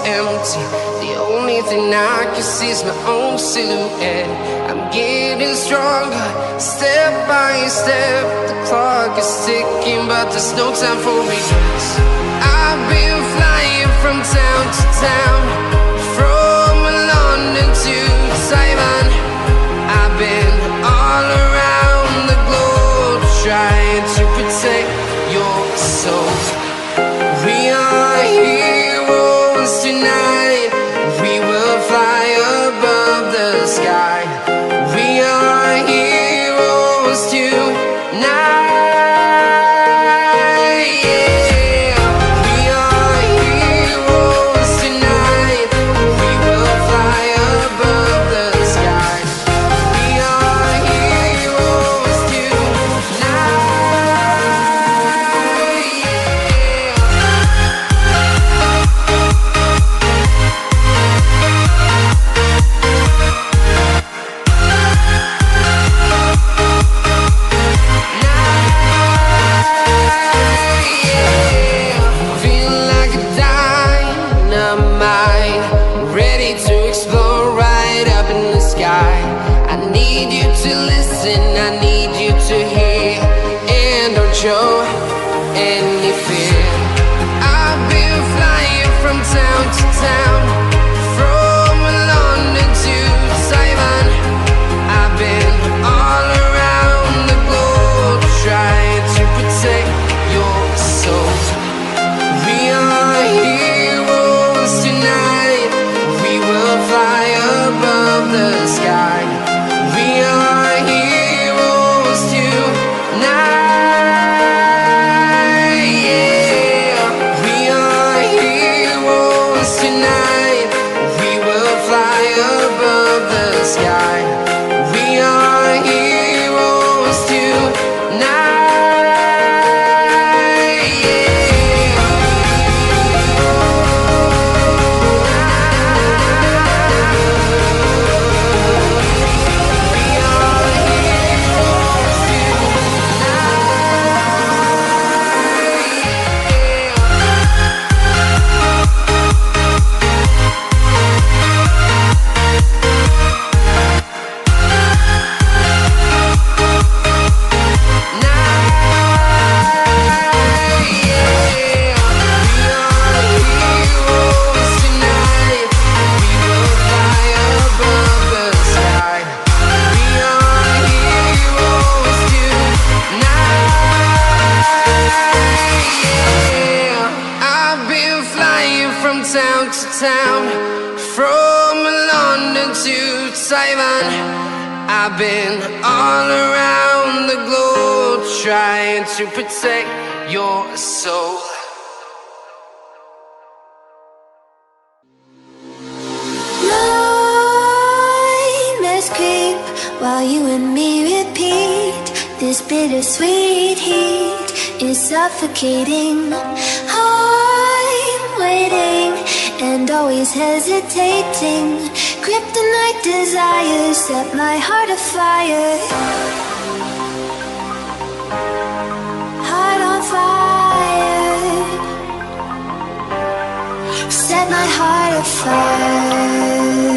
empty. The only thing I can see is my own silhouette. I'm getting stronger, step by step. The clock is ticking, but there's no time for regrets. I've been flying from town to town, from London to Taiwan. I've been all around the globe, trying to protect your soul. We are heroes tonight. We will fly above the sky. We are heroes tonight. Yeah. We are heroes tonight. We will fly above the sky. We are heroes show any fear. I've been flying from town to town, from London to Taiwan. I've been all around the globe, trying to protect your soul. We are heroes tonight. We will fly above the sky. We are heroes tonight. Town to town, from London to Taiwan. I've been all around the globe, trying to protect your soul. Nightmares creep while you and me repeat. This bittersweet heat is suffocating. I'm waiting and always hesitating. Kryptonite desires set my heart afire. Heart on fire. Set my heart afire.